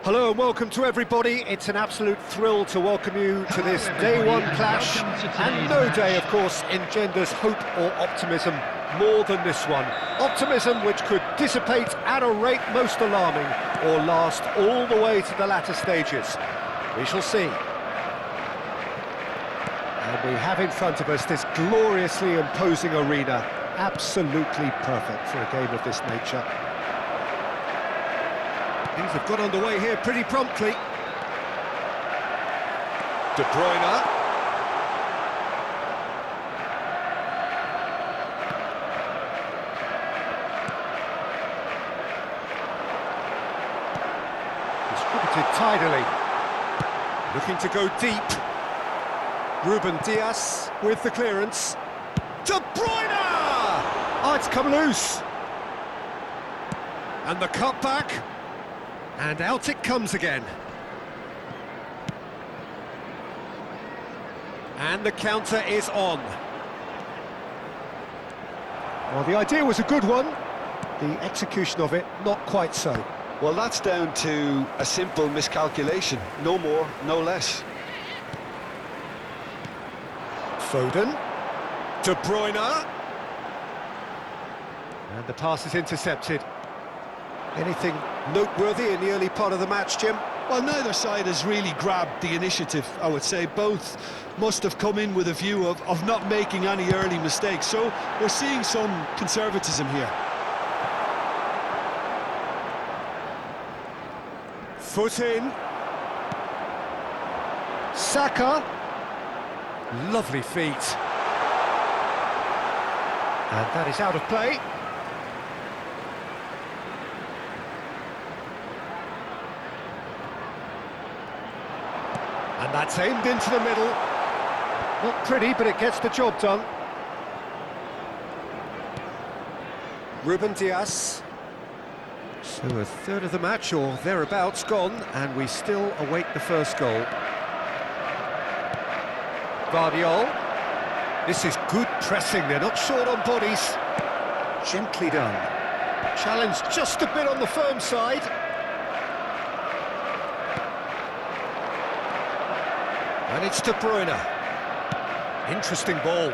Hello and welcome to everybody. It's an absolute thrill to welcome you to this day one clash, and no day, of course, engenders hope or optimism more than this one. Optimism which could dissipate at a rate most alarming or last all the way to the latter stages. We shall see. And we have in front of us this gloriously imposing arena, absolutely perfect for a game of this nature. Things have got underway here pretty promptly. De Bruyne. Distributed tidily. Looking to go deep. Ruben Dias with the clearance. De Bruyne! Oh, it's come loose. And the cutback. And out it comes again. And the counter is on. Well, the idea was a good one. The execution of it, not quite so. Well, that's down to a simple miscalculation. No more, no less. Foden. De Bruyne. And the pass is intercepted. Anything noteworthy in the early part of the match, Jim? Well, neither side has really grabbed the initiative, I would say. Both must have come in with a view of not making any early mistakes. So we're seeing some conservatism here. Foot in. Saka. Lovely feet. And that is out of play. And that's aimed into the middle. Not pretty, but it gets the job done. Ruben Dias. So a third of the match, or thereabouts, gone, and we still await the first goal. Guardiola. This is good pressing, they're not short on bodies. Gently done. Challenge just a bit on the firm side. And it's De Bruyne. Interesting ball.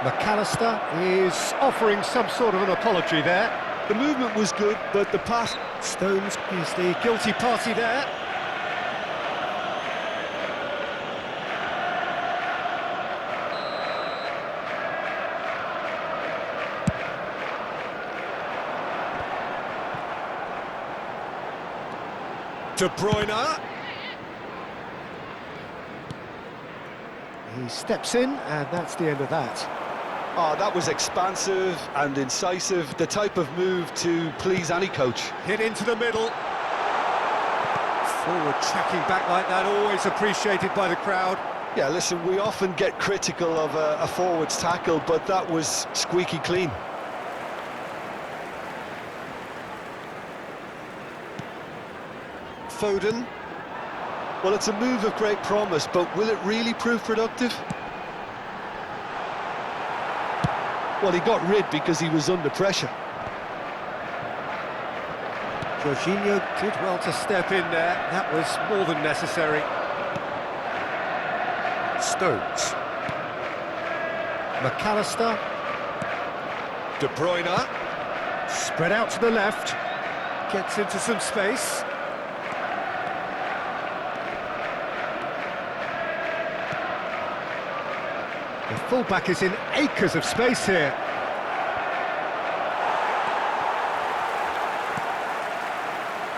McAllister is offering some sort of an apology there. The movement was good, but the pass... Stones is the guilty party there. De Bruyne. He steps in, and that's the end of that. Oh, that was expansive and incisive, the type of move to please any coach. Hit into the middle. Forward tracking back like that, always appreciated by the crowd. Yeah, listen, we often get critical of a forward's tackle, but that was squeaky clean. Foden. Well, it's a move of great promise, but will it really prove productive? Well, he got rid because he was under pressure. Jorginho did well to step in there. That was more than necessary. Stones. McAllister. De Bruyne. Spread out to the left. Gets into some space. The fullback is in acres of space here.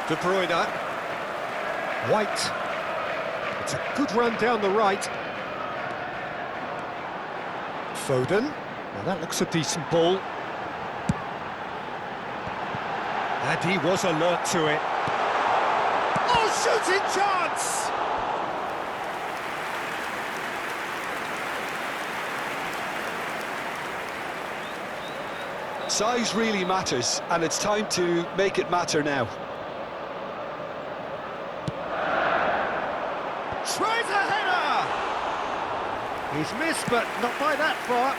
De Bruyne. White. It's a good run down the right. Foden. Well, that looks a decent ball. And he was alert to it. Oh, shooting chance! Size really matters, and it's time to make it matter now. Tries a header! He's missed, but not by that far.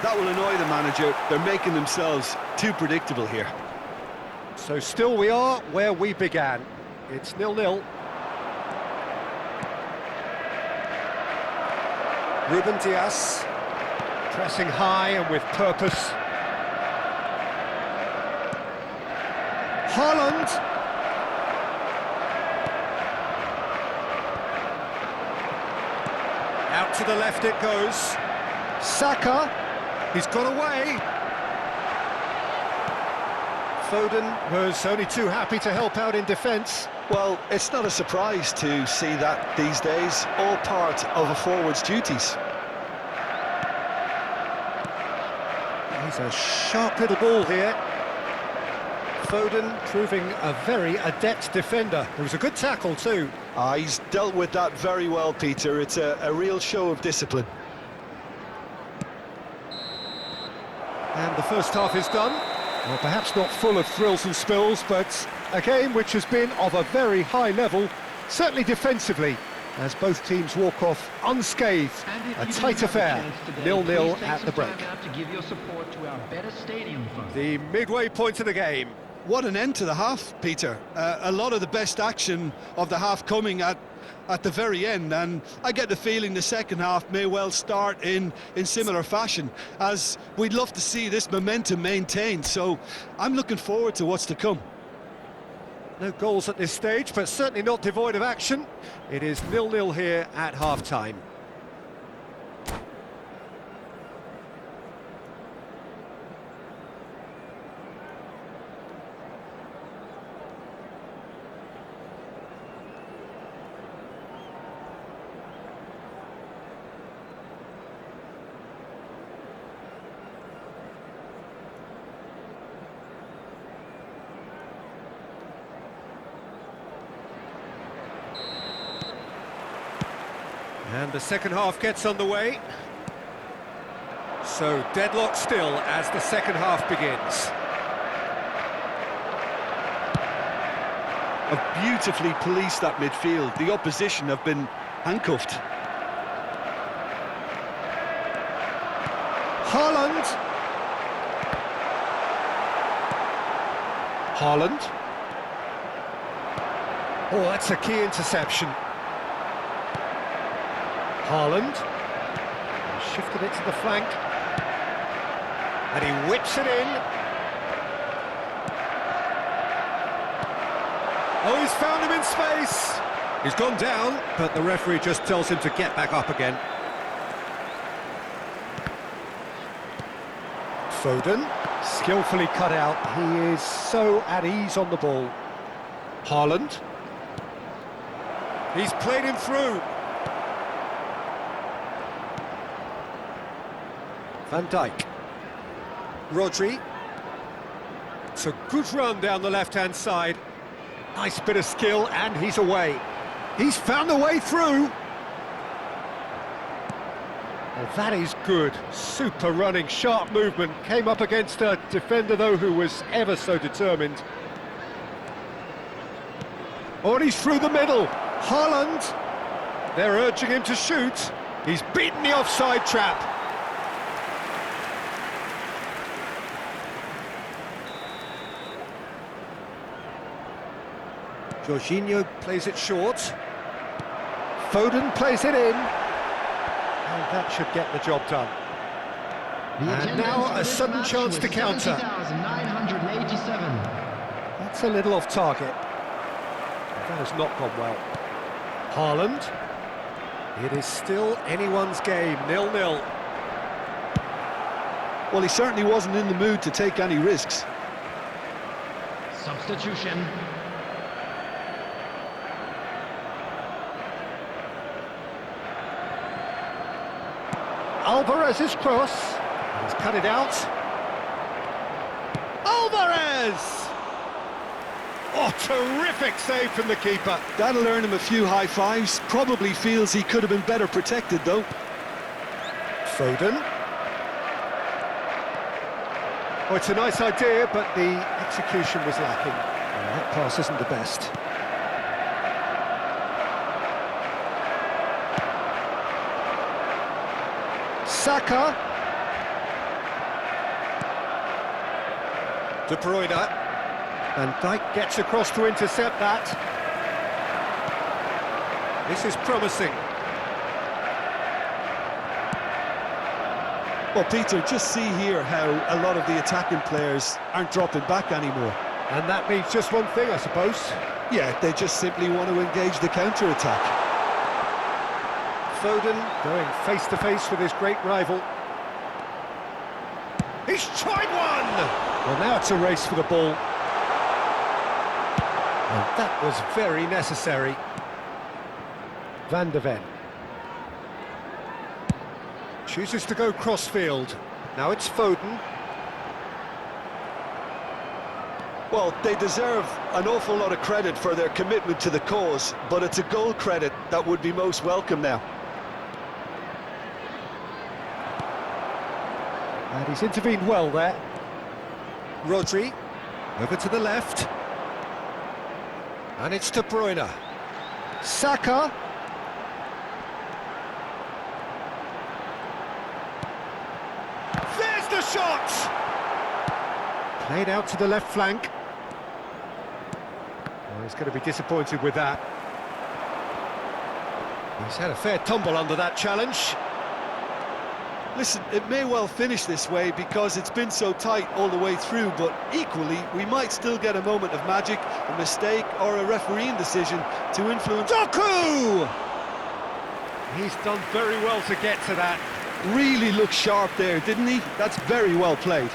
That will annoy the manager. They're making themselves too predictable here. So still we are where we began. It's 0-0. Ruben Dias, pressing high and with purpose. Haaland. Out to the left it goes. Saka, he's got away. Foden was only too happy to help out in defence. Well, it's not a surprise to see that these days, all part of a forward's duties. He's a sharp little ball here. Foden proving a very adept defender. It was a good tackle too. He's dealt with that very well, Peter. It's a real show of discipline. And the first half is done. Well, perhaps not full of thrills and spills, but a game which has been of a very high level, certainly defensively, as both teams walk off unscathed. A tight affair, 0-0 at the break. The midway point of the game. What an end to the half, Peter. A lot of the best action of the half coming at the very end, and I get the feeling the second half may well start in similar fashion, as we'd love to see this momentum maintained, so I'm looking forward to what's to come. No goals at this stage, but certainly not devoid of action. It is 0-0 here at half-time. And the second half gets underway. So deadlock still as the second half begins. Have beautifully policed that midfield. The opposition have been handcuffed. Haaland. Haaland. Oh, that's a key interception. Haaland. Shifted it to the flank. And he whips it in. Oh, he's found him in space. He's gone down, but the referee just tells him to get back up again. Foden, skillfully cut out. He is so at ease on the ball. Haaland. He's played him through. Van Dijk. Rodri. It's a good run down the left-hand side. Nice bit of skill, and he's away. He's found a way through. Well, that is good. Super running, sharp movement. Came up against a defender, though, who was ever so determined. Oh, and he's through the middle. Haaland. They're urging him to shoot. He's beaten the offside trap. Jorginho plays it short. Foden plays it in. And that should get the job done. And now a sudden chance to counter. That's a little off target. That has not gone well. Haaland. It is still anyone's game, 0-0. Well, he certainly wasn't in the mood to take any risks. Substitution. Alvarez's cross. He's cut it out. Alvarez! Oh, terrific save from the keeper. That'll earn him a few high fives. Probably feels he could have been better protected, though. Foden. Oh, it's a nice idea, but the execution was lacking. Oh, that pass isn't the best. Saka. De Bruyne. Van Dijk gets across to intercept that. This is promising. Well, Peter, just see here how a lot of the attacking players aren't dropping back anymore. And that means just one thing, I suppose. Yeah, they just simply want to engage the counter-attack. Foden going face-to-face with his great rival. He's tried one! Well, now it's a race for the ball. And that was very necessary. Van de Ven. Chooses to go crossfield. Now it's Foden. Well, they deserve an awful lot of credit for their commitment to the cause, but it's a goal credit that would be most welcome now. And he's intervened well there. Rodri, over to the left. And it's De Bruyne. Saka. There's the shot! Played out to the left flank. Well, he's going to be disappointed with that. He's had a fair tumble under that challenge. Listen, it may well finish this way because it's been so tight all the way through, but equally, we might still get a moment of magic, a mistake, or a refereeing decision to influence... Doku! He's done very well to get to that. Really looked sharp there, didn't he? That's very well played.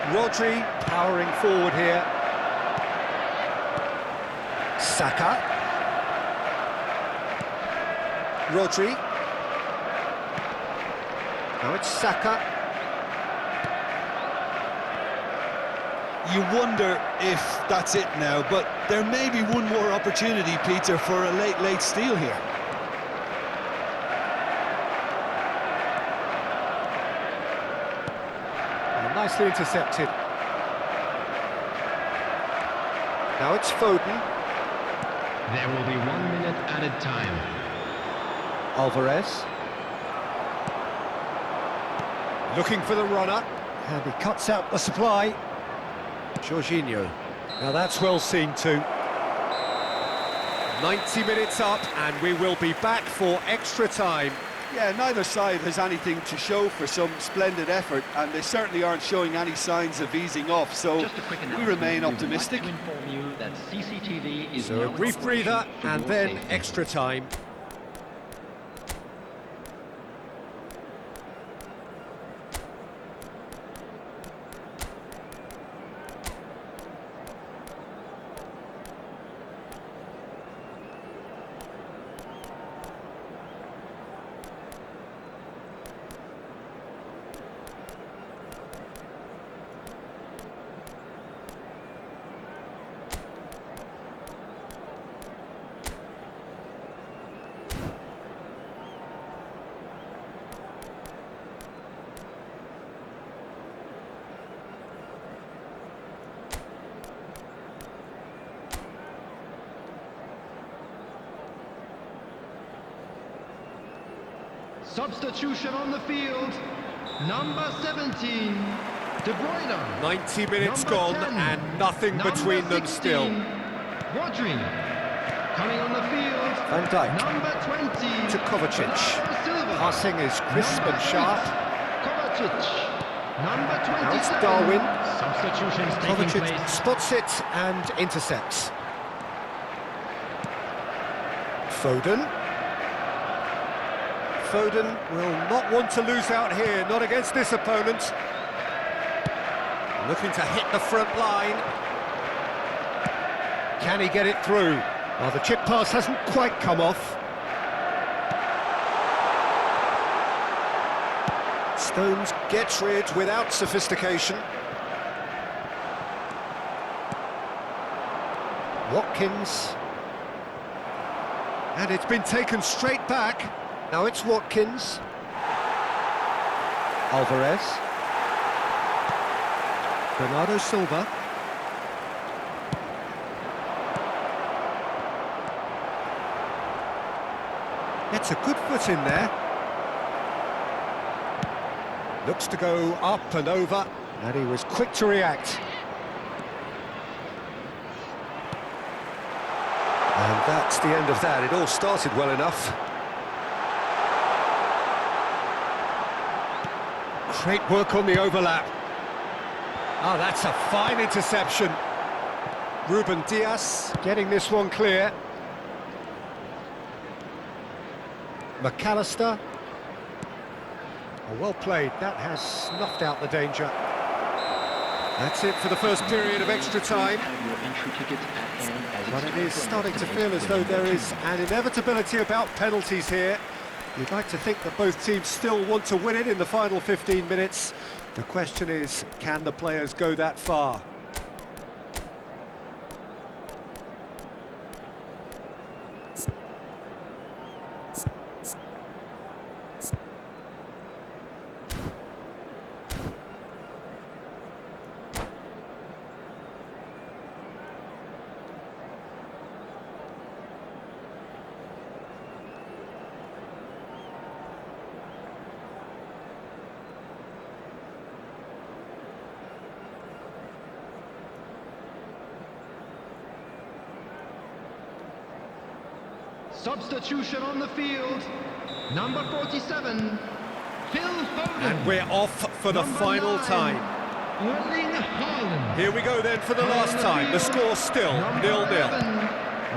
Rodri powering forward here. Saka. Rodri. Now it's Saka. You wonder if that's it now, but there may be one more opportunity, Peter, for a late steal here. And nicely intercepted. Now it's Foden. There will be 1 minute added time. Alvarez. Looking for the runner. And he cuts out the supply. Jorginho. Now that's well seen too. 90 minutes up and we will be back for extra time. Yeah, neither side has anything to show for some splendid effort, and they certainly aren't showing any signs of easing off, so we remain optimistic. We would like to inform you that CCTV is So a now brief in breather operation for and your then safety. extra time. Substitution on the field. Number 17, De Bruyne. 90 minutes Number gone 10, and nothing number between them 16, still. Rodri. Coming on the field. Van Dijk Number 20. to Kovacic. Bernardo Silva. Passing is crisp Number and sharp. 8, Kovacic. Number 27. Now it's Darwin. Substitutions taking Kovacic place. spots it and intercepts. Foden. Foden will not want to lose out here, not against this opponent. Looking to hit the front line. Can he get it through? Well, the chip pass hasn't quite come off. Stones gets rid without sophistication. Watkins. And it's been taken straight back. Now it's Watkins. Alvarez. Bernardo Silva. Gets a good foot in there. Looks to go up and over, and he was quick to react. And that's the end of that. It all started well enough. Great work on the overlap. Oh, that's a fine interception. Ruben Diaz getting this one clear. McAllister. Oh, well played. That has snuffed out the danger. That's it for the first period of extra time. But it is starting to feel as though there is an inevitability about penalties here. You'd like to think that both teams still want to win it in the final 15 minutes. The question is, can the players go that far? Substitution on the field. Number 47, Phil Foden. And we're off for the final time. Erling Haaland. Here we go then for the last time. The score still 0-0.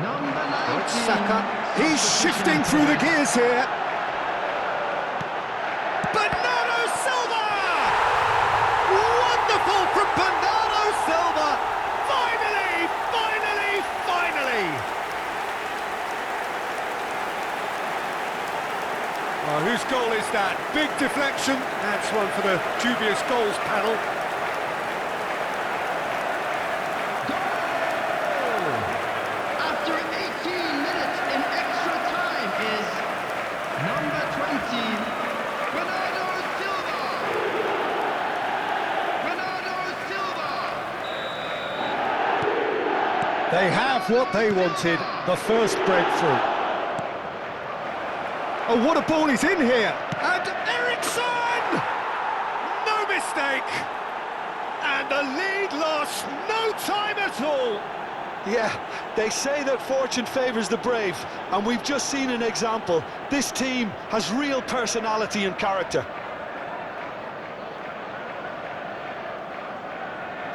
Number 19. Saka, he's shifting through the gears here. Bernardo Silva! Wonderful from Bernardo Silva! Finally, finally, finally! Oh, whose goal is that? Big deflection. That's one for the dubious goals panel. Goal! After 18 minutes in extra time is number 20, Bernardo Silva. Bernardo Silva. They have what they wanted, the first breakthrough. Oh, what a ball he's in here! And Eriksson! No mistake! And the lead lost no time at all! Yeah, they say that fortune favours the brave, and we've just seen an example. This team has real personality and character.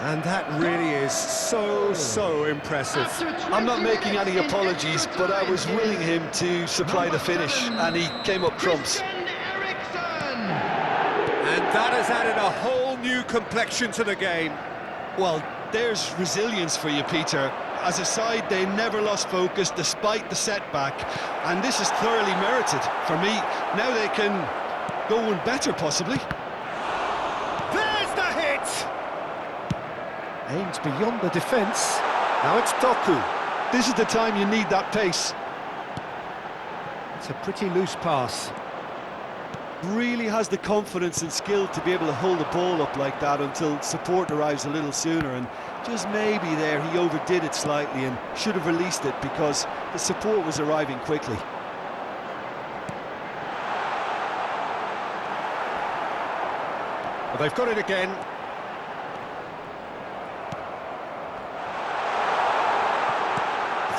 And that really is so impressive. I'm not making any apologies, but I was willing him to supply the finish, and he came up trumps. And that has added a whole new complexion to the game. Well, there's resilience for you, Peter. As a side, they never lost focus despite the setback, and this is thoroughly merited. For me, now they can go one better, possibly. There's the hit! Aims beyond the defence. Now it's Doku. This is the time you need that pace. It's a pretty loose pass. Really has the confidence and skill to be able to hold the ball up like that until support arrives a little sooner, and just maybe there he overdid it slightly and should have released it because the support was arriving quickly. Well, they've got it again.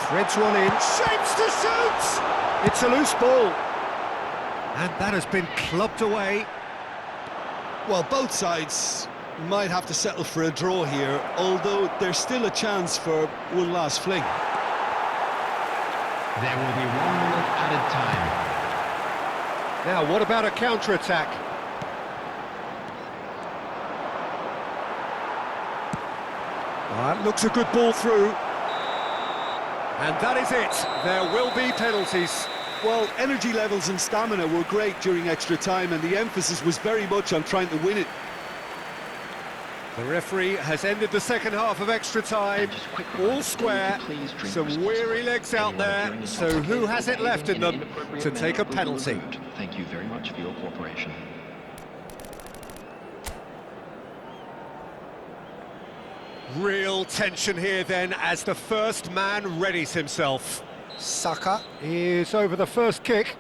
Threads one in, shapes to shoot! It's a loose ball. And that has been clubbed away. Well, both sides might have to settle for a draw here, although there's still a chance for one last fling. There will be 1 minute added time. Now, what about a counter-attack? That looks a good ball through. And that is it. There will be penalties. Well, energy levels and stamina were great during extra time, and the emphasis was very much on trying to win it. The referee has ended the second half of extra time. All square. Some weary legs out there. So who has it left in them to take a penalty? Thank you very much for your cooperation. Real tension here then as the first man readies himself. Saka is over the first kick.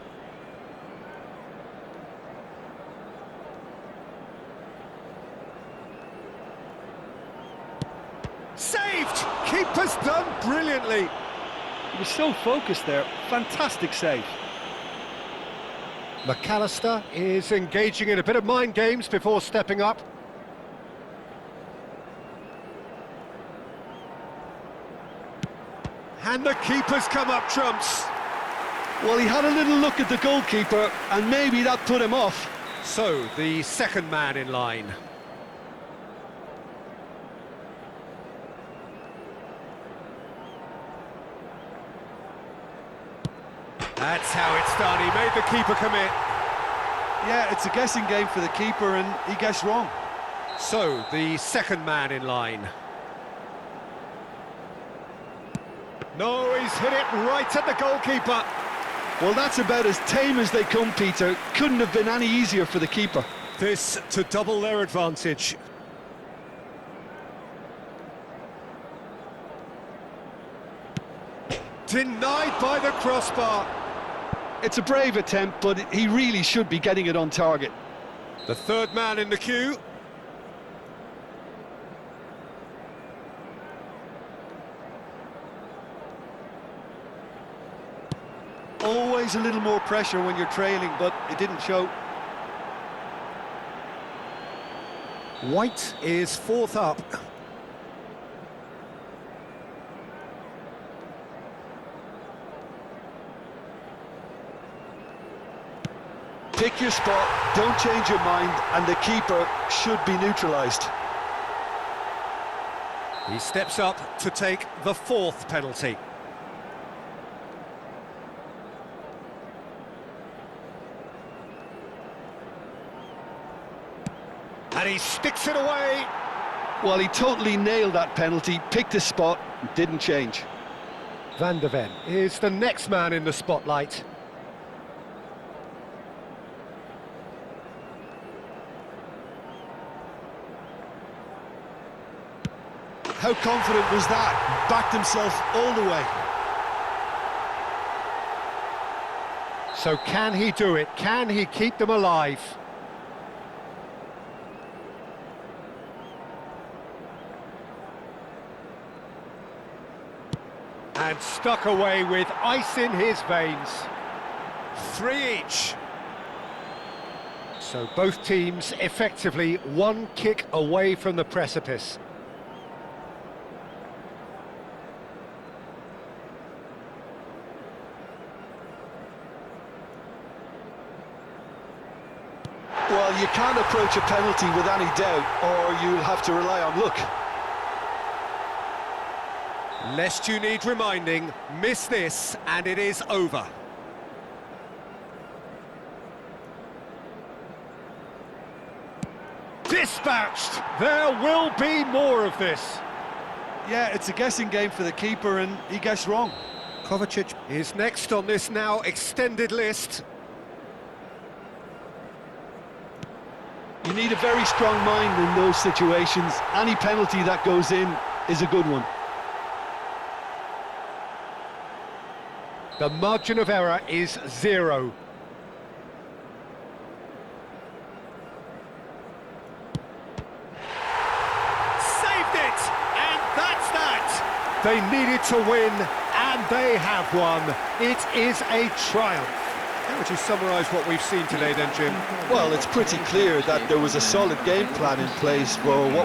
saved! Keeper's done brilliantly. He was so focused there. Fantastic save. McAllister is engaging in a bit of mind games before stepping up. And the keeper's come up trumps. Well, he had a little look at the goalkeeper, and maybe that put him off. So, the second man in line. That's how it's done. He made the keeper commit. Yeah, it's a guessing game for the keeper, and he guessed wrong. So, the second man in line. No, he's hit it right at the goalkeeper. Well, that's about as tame as they come, Peter. Couldn't have been any easier for the keeper. This to double their advantage. Denied by the crossbar. It's a brave attempt, but he really should be getting it on target. The third man in the queue. Always a little more pressure when you're trailing, but it didn't show. White is fourth up. Pick your spot, don't change your mind, and the keeper should be neutralised. He steps up to take the fourth penalty. And he sticks it away. Well, he totally nailed that penalty, picked his spot, didn't change. Van der Ven is the next man in the spotlight. How confident was that? Backed himself all the way. So can he do it? Can he keep them alive? And stuck away with ice in his veins. 3 each. So both teams effectively one kick away from the precipice. Well, you can't approach a penalty with any doubt, or you'll have to rely on luck. Lest you need reminding, miss this and it is over. Dispatched! There will be more of this. Yeah, it's a guessing game for the keeper, and he guessed wrong. Kovacic is next on this now extended list. You need a very strong mind in those situations. Any penalty that goes in is a good one. The margin of error is 0. Saved it! And that's that! They needed to win, and they have won. It is a triumph. How would you summarise what we've seen today then, Jim? Well, it's pretty clear that there was a solid game plan in place for what